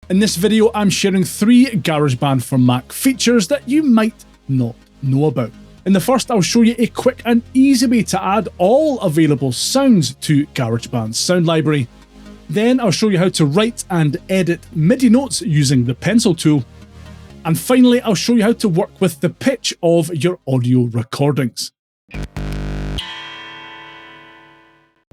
In this video, I'm sharing 3 GarageBand for Mac features that you might not know about. In the first, I'll show you a quick and easy way to add all available sounds to GarageBand's sound library. Then I'll show you how to write and edit MIDI notes using the pencil tool. And finally, I'll show you how to work with the pitch of your audio recordings.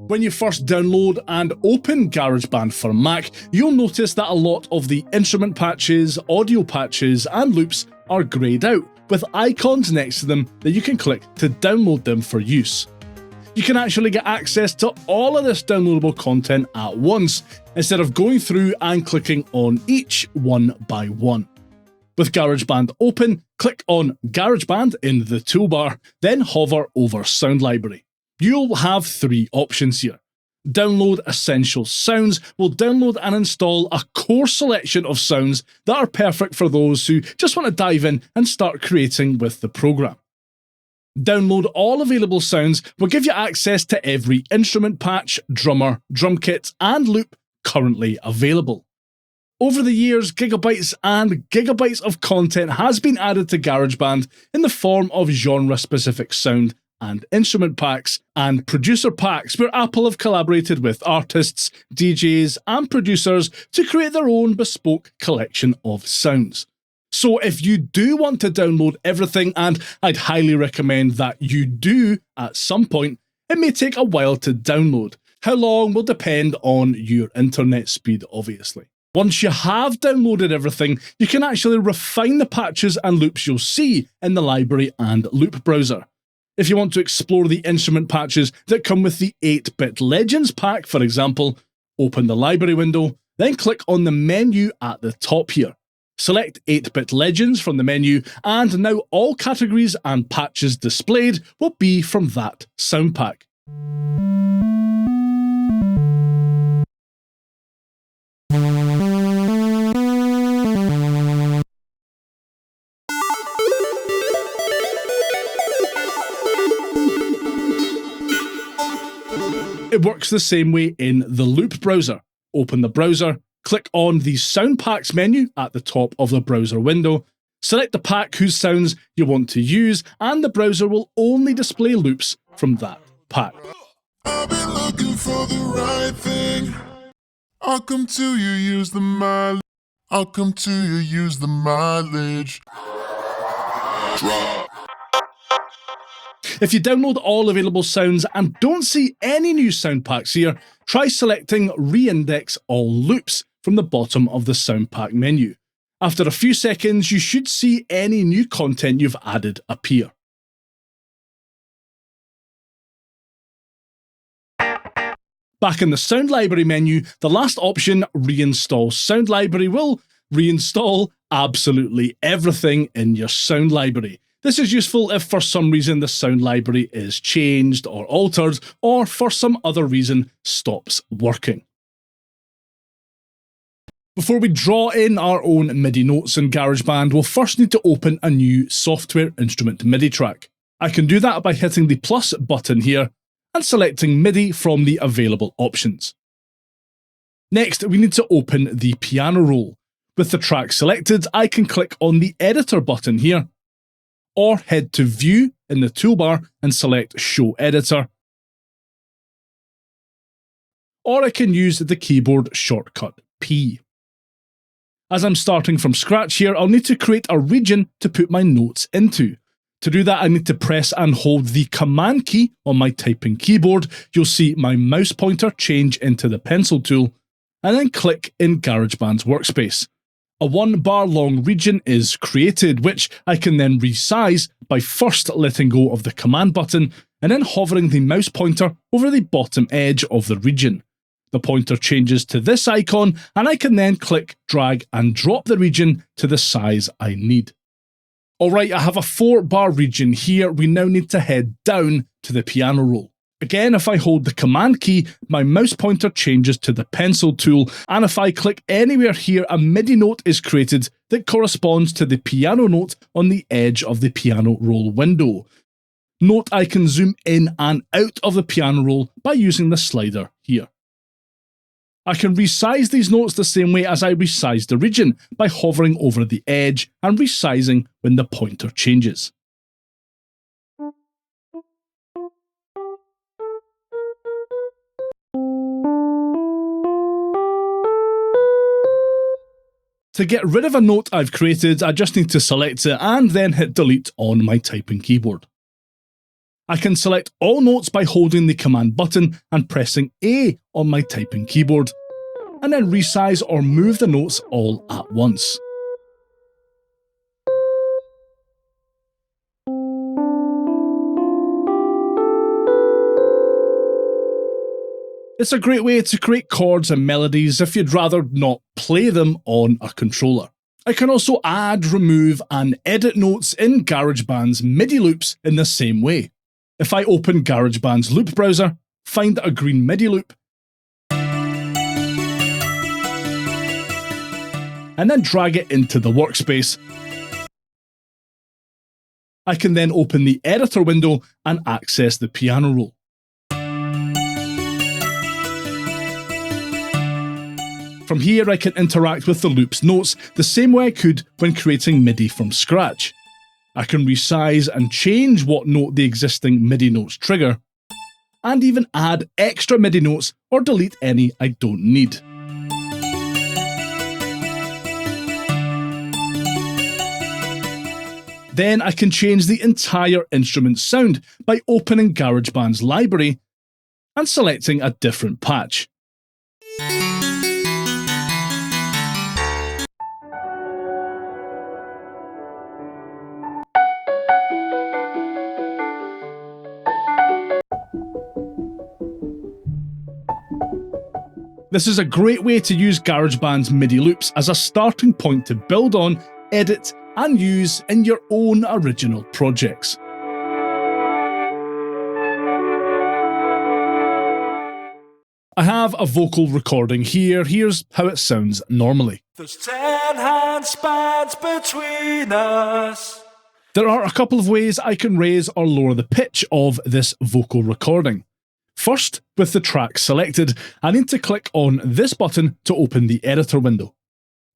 When you first download and open GarageBand for Mac, you'll notice that a lot of the instrument patches, audio patches, and loops are greyed out, with icons next to them that you can click to download them for use. You can actually get access to all of this downloadable content at once, instead of going through and clicking on each one by one. With GarageBand open, click on GarageBand in the toolbar, then hover over Sound Library. You'll have 3 options here. Download Essential Sounds will download and install a core selection of sounds that are perfect for those who just want to dive in and start creating with the program. Download All Available Sounds will give you access to every instrument patch, drummer, drum kit, and loop currently available. Over the years, gigabytes and gigabytes of content has been added to GarageBand in the form of genre-specific sound and instrument packs and producer packs, where Apple have collaborated with artists, DJs, and producers to create their own bespoke collection of sounds. So if you do want to download everything, and I'd highly recommend that you do at some point, it may take a while to download. How long will depend on your internet speed, obviously. Once you have downloaded everything, you can actually refine the patches and loops you'll see in the library and loop browser. If you want to explore the instrument patches that come with the 8-Bit Legends pack, for example, open the library window, then click on the menu at the top here. Select 8-Bit Legends from the menu, and now all categories and patches displayed will be from that sound pack. It works the same way in the loop browser. Open the browser, click on the Sound Packs menu at the top of the browser window, select the pack whose sounds you want to use, and the browser will only display loops from that pack. I've been looking for the right thing. I'll come to you, use the mileage. I'll come to you, use the mileage. Drop. If you download all available sounds and don't see any new sound packs here, try selecting Reindex All Loops from the bottom of the sound pack menu. After a few seconds, you should see any new content you've added appear. Back in the Sound Library menu, the last option, Reinstall Sound Library, will reinstall absolutely everything in your sound library. This is useful if for some reason the sound library is changed or altered, or for some other reason stops working. Before we draw in our own MIDI notes in GarageBand, we'll first need to open a new software instrument MIDI track. I can do that by hitting the plus button here and selecting MIDI from the available options. Next, we need to open the piano roll. With the track selected, I can click on the editor button here, or head to View in the toolbar and select Show Editor. Or I can use the keyboard shortcut P. As I'm starting from scratch here, I'll need to create a region to put my notes into. To do that, I need to press and hold the Command key on my typing keyboard. You'll see my mouse pointer change into the pencil tool, and then click in GarageBand's workspace. A 1-bar long region is created, which I can then resize by first letting go of the command button and then hovering the mouse pointer over the bottom edge of the region. The pointer changes to this icon, and I can then click, drag, and drop the region to the size I need. Alright, I have a 4-bar region here. We now need to head down to the piano roll. Again, if I hold the Command key, my mouse pointer changes to the pencil tool, and if I click anywhere here, a MIDI note is created that corresponds to the piano note on the edge of the piano roll window. Note I can zoom in and out of the piano roll by using the slider here. I can resize these notes the same way as I resized the region, by hovering over the edge and resizing when the pointer changes. To get rid of a note I've created, I just need to select it and then hit delete on my typing keyboard. I can select all notes by holding the command button and pressing A on my typing keyboard, and then resize or move the notes all at once. It's a great way to create chords and melodies if you'd rather not play them on a controller. I can also add, remove and edit notes in GarageBand's MIDI loops in the same way. If I open GarageBand's loop browser, find a green MIDI loop, and then drag it into the workspace, I can then open the editor window and access the piano roll. From here I can interact with the loop's notes the same way I could when creating MIDI from scratch. I can resize and change what note the existing MIDI notes trigger, and even add extra MIDI notes or delete any I don't need. Then I can change the entire instrument's sound by opening GarageBand's library and selecting a different patch. This is a great way to use GarageBand's MIDI loops as a starting point to build on, edit, and use in your own original projects. I have a vocal recording here. Here's how it sounds normally. There's 10 hand spans between us. There are a couple of ways I can raise or lower the pitch of this vocal recording. First, with the track selected, I need to click on this button to open the editor window.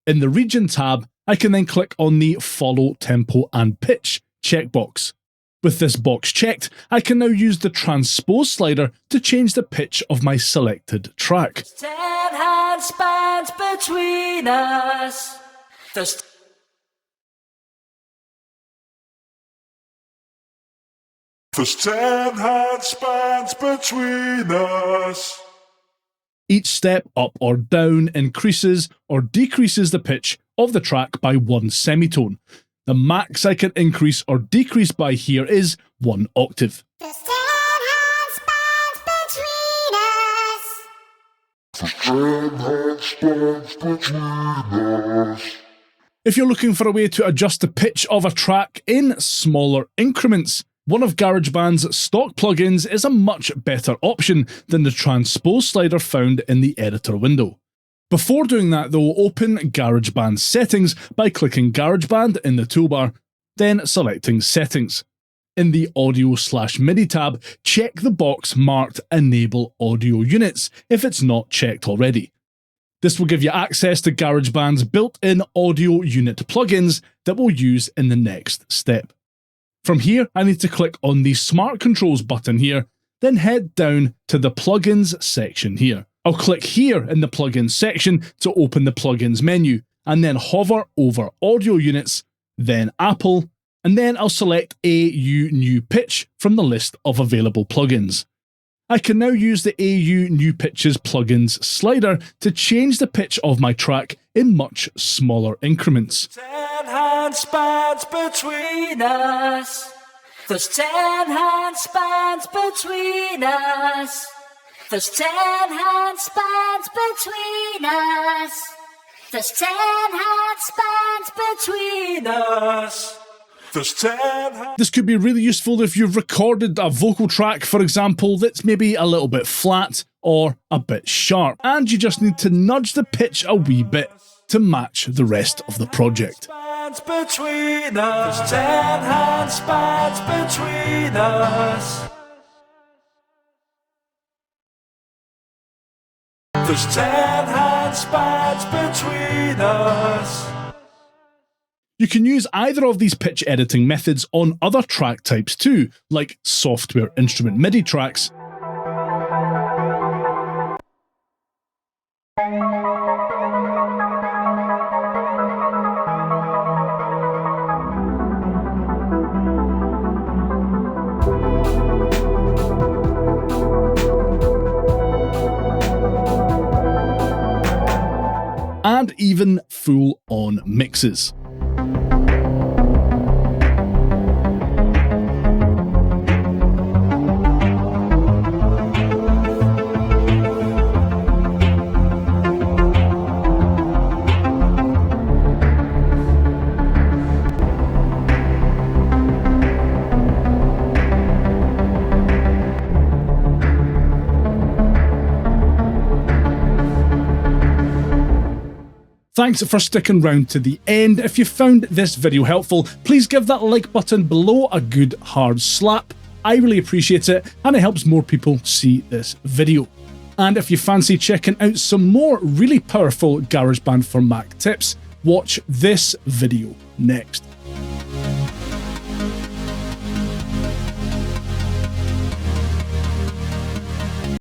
In the Region tab, I can then click on the Follow Tempo and Pitch checkbox. With this box checked, I can now use the Transpose slider to change the pitch of my selected track. 10 hand spans between us. There's There's 10 hand spans between us. Each step up or down increases or decreases the pitch of the track by 1 semitone. The max I can increase or decrease by here is 1 octave. There's 10 hand spans between us. There's 10 hand spans between us. If you're looking for a way to adjust the pitch of a track in smaller increments, one of GarageBand's stock plugins is a much better option than the Transpose slider found in the editor window. Before doing that though, open GarageBand Settings by clicking GarageBand in the toolbar, then selecting Settings. In the Audio/MIDI tab, check the box marked Enable Audio Units if it's not checked already. This will give you access to GarageBand's built-in audio unit plugins that we'll use in the next step. From here, I need to click on the Smart Controls button here, then head down to the Plugins section here. I'll click here in the Plugins section to open the Plugins menu, and then hover over Audio Units, then Apple, and then I'll select AU New Pitch from the list of available plugins. I can now use the AU New Pitches plugins slider to change the pitch of my track in much smaller increments. 10 hand spans between us. There's 10 hand spans between us. There's 10 hand spans between us. There's 10 hand spans between us. There's 10. This could be really useful if you've recorded a vocal track, for example, that's maybe a little bit flat or a bit sharp, and you just need to nudge the pitch a wee bit to match the rest of the project. Spans between us. There's 10 hand spans between us. There's 10 handspans between us. You can use either of these pitch editing methods on other track types too, like software instrument MIDI tracks, and even full-on mixes. Thanks for sticking round to the end. If you found this video helpful, please give that like button below a good hard slap. I really appreciate it, and it helps more people see this video. And if you fancy checking out some more really powerful GarageBand for Mac tips, watch this video next.